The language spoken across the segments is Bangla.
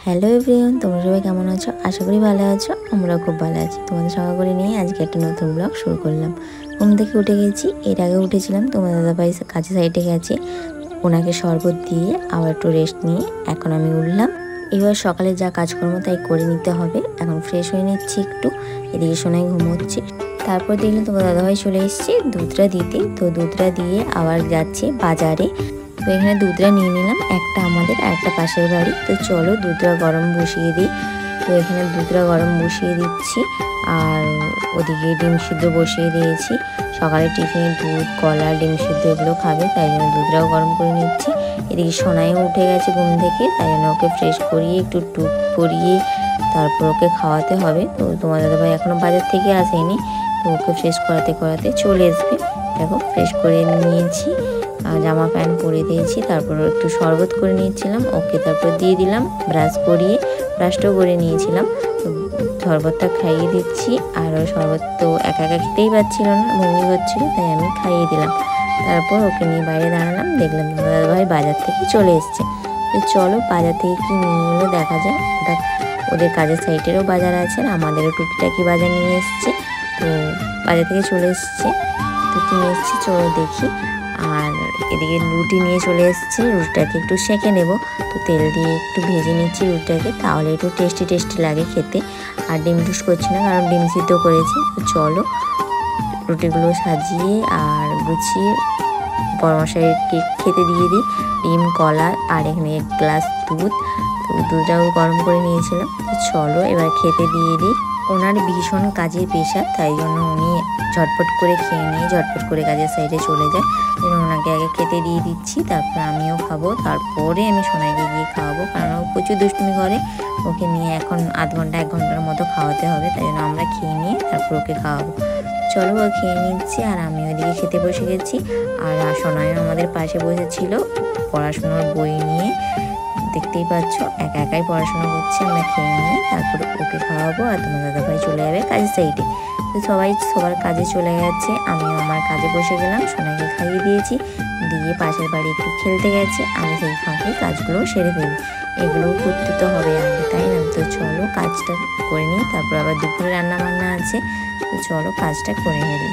হ্যালো এভরিওয়ান, তোমরা সবাই কেমন আছো? আশা করি ভালো আছো। আমরাও খুব ভালো আছি। তোমাদের সঙ্গে করে নিয়ে আজকে একটা নতুন ব্লগ শুরু করলাম। ঘুম থেকে উঠে গেছি। এর আগে উঠেছিলাম, তোমার দাদাভাই কাছে সাইডে গেছে, ওনাকে শরবত দিয়ে আবার একটু রেস্ট নিয়ে এখন আমি উঠলাম। এবার সকালে যা কাজকর্ম তাই করে নিতে হবে। এখন ফ্রেশ হয়ে নিচ্ছি একটু, এদিকে সোনাই ঘুমোচ্ছে। তারপর দেখলাম তোমার দাদাভাই চলে এসছে দুধটা দিতে, তো দুধটা দিয়ে আবার যাচ্ছে বাজারে। তো এখানে দুধটা নিয়ে নিলাম, একটা আমাদের আর একটা পাশের বাড়ি। তো চলো দুধটা গরম বসিয়ে দিই। তো এখানে দুধটা গরম বসিয়ে দিচ্ছি, আর ওদিকে ডিম সিদ্ধ বসিয়ে দিয়েছি। সকালে টিফিনে দুধ, কলা, ডিম সিদ্ধ এগুলো খাবে, তাই জন্য দুধটাও গরম করে নিচ্ছি। এদিকে সোনাইও উঠে গেছে ঘুম থেকে, তাই জন্য ওকে ফ্রেশ করিয়ে একটু টুক পরিয়ে তারপর ওকে খাওয়াতে হবে। তো তোমার দাদাভাই এখনও বাজার থেকে আসেনি, তো ওকে ফ্রেশ করাতে করাতে চলে আসবে। দেখো ফ্রেশ করে নিয়েছি, জামা প্যান্ট পরে দিয়েছি, তারপর একটু শরবত করে নিয়েছিলাম ওকে, তারপর দিয়ে দিলাম ব্রাশ করিয়ে, ব্রাশটাও করে নিয়েছিলাম। তো শরবতটা খাইয়ে দিচ্ছি, আর ওই শরবত তো একা একা খেতেই পারছিল না, ভঙ্গি করছিল, তাই আমি খাইয়ে দিলাম। তারপর ওকে নিয়ে বাইরে দাঁড়ালাম, দেখলাম দাদাভাই বাজার থেকে চলে এসছে। তো চলো বাজার থেকে কি নিয়ে এলো দেখা যায়। ওটা ওদের কাজের সাইডেরও বাজার আছে, আর আমাদেরও টুকিটাকি বাজার নিয়ে এসছে। তো বাজার থেকে চলে এসছে, তো কি নিয়ে এসছি চলো দেখি। আর এদিকে রুটি নিয়ে চলে এসেছি, রুটিটাকে একটু সেঁকে নেব। তো তেল দিয়ে একটু ভেজে নিচ্ছি রুটিটাকে, তাহলে একটু টেস্টি লাগে খেতে। আর ডিম টুস করছি না, কারণ ডিম সিদ্ধ করেছি। তো চলো রুটিগুলো সাজিয়ে আর গুছিয়ে বড়মশাইকে খেতে দিয়ে দিই। ডিম, কলা আর এখানে 1 গ্লাস দুধ, তো দুধটাও গরম করে নিয়েছিলাম। তো চলো এবার খেতে দিয়ে দিই। ওনার ভীষণ কাজের পেশা, তাই জন্য উনি ঝটপট করে খেয়ে নিয়ে ঝটপট করে কাজের সাইডে চলে যায়। ওনাকে আগে খেতে দিয়ে দিচ্ছি, তারপরে আমিও খাবো, তারপরে আমি সোনাইকে গিয়ে খাওয়াবো, কারণ ও প্রচুর দুষ্টুমি করে। ওকে নিয়ে এখন আধ ঘন্টা 1 ঘন্টার মতো খাওয়াতে হবে, তাই জন্য আমরা খেয়ে নিয়ে তারপর ওকে খাওয়াবো। চলো ও খেয়ে নিচ্ছি, আর আমি ওইদিকে খেতে বসে গেছি। আর সোনাইও আমাদের পাশে বসেছিল পড়াশোনার বই নিয়ে, দেখতেই পাচ্ছ একা একাই পড়াশোনা করছে। আমরা খেয়ে নিয়ে তারপর ওকে খাওয়াবো, আর তোমার দাদাভাই চলে যাবে কাজের সাইডে। তো সবাই সবার কাজে চলে গেছে, আমিও আমার কাজে বসে গেলাম। সোনাকে খাইয়ে দিয়েছি, দিয়ে পাশের বাড়ি একটু খেলতে গেছে। আমি সেই ফাঁকে কাজগুলো সেরে ফেলি, এগুলো করতে তো হবে আগে, তাই না? তো চলো কাজটা করে নিই, তারপর আবার দুপুরে রান্না বান্না আছে। তো চলো কাজটা করে ফেলি।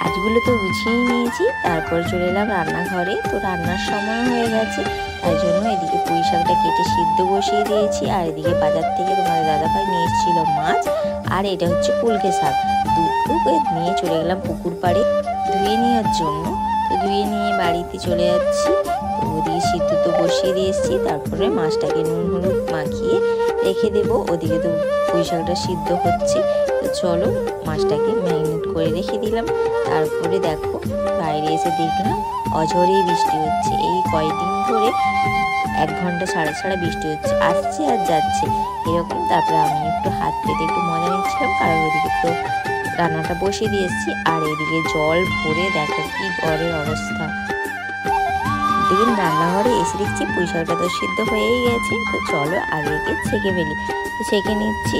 কাজগুলো তো গুছিয়ে নিয়েছি, তারপর চলে এলাম রান্নাঘরে। তো রান্নার সময় হয়ে গেছে, তাই জন্য এদিকে পুঁই শাকটা কেটে সিদ্ধ বসিয়ে দিয়েছি, আর এদিকে বাজার থেকে তোমাদের দাদাভাই নিয়ে এসেছিল মাছ, আর এটা হচ্ছে কুলকে শাক। দুটোকে নিয়ে চলে গেলাম পুকুর পাড়ে ধুয়ে নেওয়ার জন্য। তো ধুয়ে নিয়ে বাড়িতে চলে যাচ্ছি। তো ওদিকে সিদ্ধ তো বসিয়ে দিয়ে এসেছি, তারপরে মাছটাকে নুন হলুদ মাখিয়ে রেখে দেবো। ওদিকে তো পুঁই শাকটা সিদ্ধ হচ্ছে। তো চলো মাছটাকে ম্যারিনেট করে রেখে দিলাম। তারপরে দেখো বাইরে এসে দেখলাম অঝরেই বৃষ্টি হচ্ছে। এই কয়েকদিন ধরে 1 ঘন্টা ছাড়া বৃষ্টি হচ্ছে, আসছে আর যাচ্ছে এরকম। তারপরে আমি একটু হাত পেতে একটু মজা নিচ্ছিলাম, কারণ ওইদিকে তো রান্নাটা বসিয়ে দিয়ে এসেছি, আর এদিকে জল ভরে দেখো কি ঘরের অবস্থা। দিন রান্নাঘরে এসে দেখছি পুঁই শাকটা তো সিদ্ধ হয়েই গেছে। তো চলো আগে ছেঁকে ফেলি। তো ছেঁকে নিচ্ছি,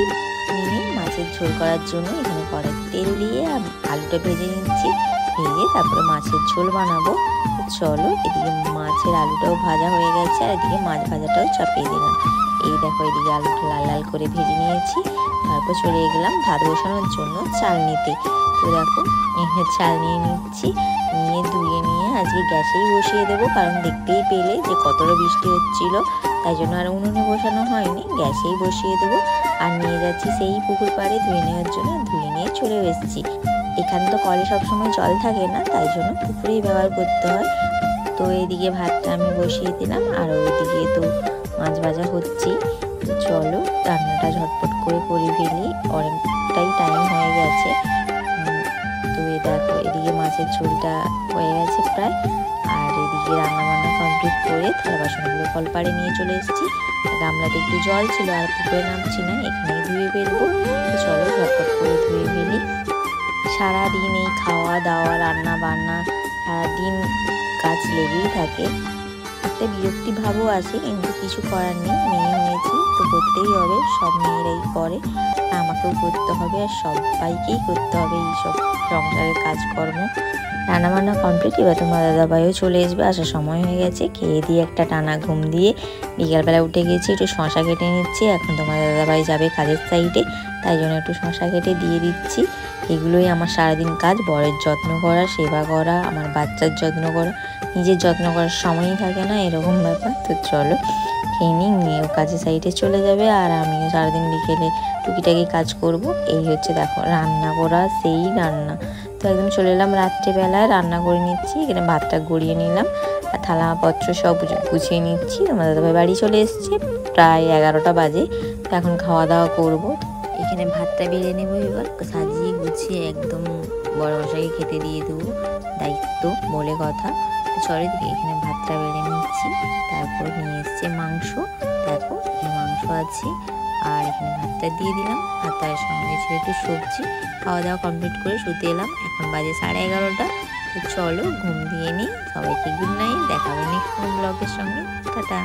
নিয়ে মাছের ঝোল করার জন্য এখানে কড়াইতে তেল দিয়ে আলুটা ভেজে নিচ্ছি, ভেজে তারপরে মাছের ঝোল বানাবো। তো চলো এদিকে মাছের আলুটাও ভাজা হয়ে গেছে, আর এদিকে মাছ ভাজাটাও চাপিয়ে দিলাম। এই দেখো এদিকে আলুটা লাল লাল করে ভেজে নিয়েছি। তারপর চলে গেলাম ভাত বসানোর জন্য চাল নিতে। তো দেখো এখানে চাল নিয়ে নিচ্ছি, নিয়ে ধুয়ে নিয়ে আজকে গ্যাসেই বসিয়ে দেবো, কারণ দেখতেই পেলে যে কতটা বৃষ্টি হচ্ছিল, তাই জন্য আর উনুনে বসানো হয়নি, গ্যাসেই বসিয়ে দেবো। আর নিয়ে যাচ্ছি সেই পুকুর পাড়ে ধুয়ে নেওয়ার জন্য, ধুয়ে নিয়ে চলে এসেছি। এখানে তো কলে সবসময় জল থাকে না, তাই জন্য পুকুরেই ব্যবহার করতে হয়। তো এইদিকে ভাতটা আমি বসিয়ে দিলাম, আর ওইদিকে তো মাছ ভাজা হচ্ছেই। তো চলো রান্নাটা ঝটপট করে ফেলি, অনেকটাই টাইম হয়ে গেছে। তো এই দেখো এদিকে মাছের ঝোলটা হয়ে গেছে প্রায়, আর এদিকে রান্নাবান্না কমপ্লিট করে থালা বাসনগুলো কলপাড়ে নিয়ে চলে এসেছি। গামলাতে একটু জল ছিল, আর পুকুরে নামছি না, এখানেই ধুয়ে ফেলবো। তো চলো ঝটপট করে ধুয়ে সারাদিন এই খাওয়া দাওয়া রান্না বান্না সারাদিন কাজ লেগেই থাকে। একটা বিরক্তি ভাবও আসে, কিন্তু কিছু করার নেই, মেয়ে হয়েছি তো করতেই হবে। সব মেয়েরাই করে, আমাকেও করতে হবে, আর সবাইকেই করতে হবে এইসব সংসারের কাজকর্ম। রান্নাবান্না কমপ্লিট। এবার তোমার দাদাভাইও চলে আসবে, আসার সময় হয়ে গেছে। খেয়ে দিয়ে একটা টানা ঘুম দিয়ে বিকালবেলা উঠে গেছি, একটু শশা কেটে নিচ্ছি। এখন তোমার দাদাভাই যাবে কাজের সাইডে, তাই জন্য একটু শশা কেটে দিয়ে দিচ্ছি। এগুলোই আমার সারাদিন কাজ, বরের যত্ন করা, সেবা করা, আমার বাচ্চার যত্ন করা, নিজের যত্ন করার সময়ই থাকে না, এরকম ব্যাপার। তো চলো খেয়ে নিই, মেয়েও কাজের সাইডে চলে যাবে, আর আমিও সারাদিন বিকেলে টুকিটাকি কাজ করব। এই হচ্ছে দেখো রান্না করা, সেই রান্না। তো একদম চলে এলাম রাত্রেবেলায়, রান্না করে নিচ্ছি। এখানে ভাতটা গড়িয়ে নিলাম, আর থালাপত্র সব গুছিয়ে নিচ্ছি। আমার দাদাভাই বাড়ি চলে এসছে, প্রায় 11টা বাজে। তো এখন খাওয়া দাওয়া করব। এখানে ভাতটা বেড়ে নেবো, এবার সাজিয়ে গুছিয়ে একদম বড় মশাইকে খেতে দিয়ে দেবো, দায়িত্ব বলে কথা। তো চলো দিকে এখানে ভাতটা বেড়ে নিচ্ছি। তারপর নিয়ে এসছে মাংস, দেখো মাংস আছে, আর এখানে ভাতটা দিয়ে দিলাম। আর তার সঙ্গে ছিল একটু সবজি। খাওয়া দাওয়া কমপ্লিট করে শুতে এলাম, এখন বাজে 11:30। তো চলো ঘুম দিয়ে নিই। সবাইকে গুড নাইট, দেখা হবে নেক্সট ব্লগের সঙ্গে। টাটা।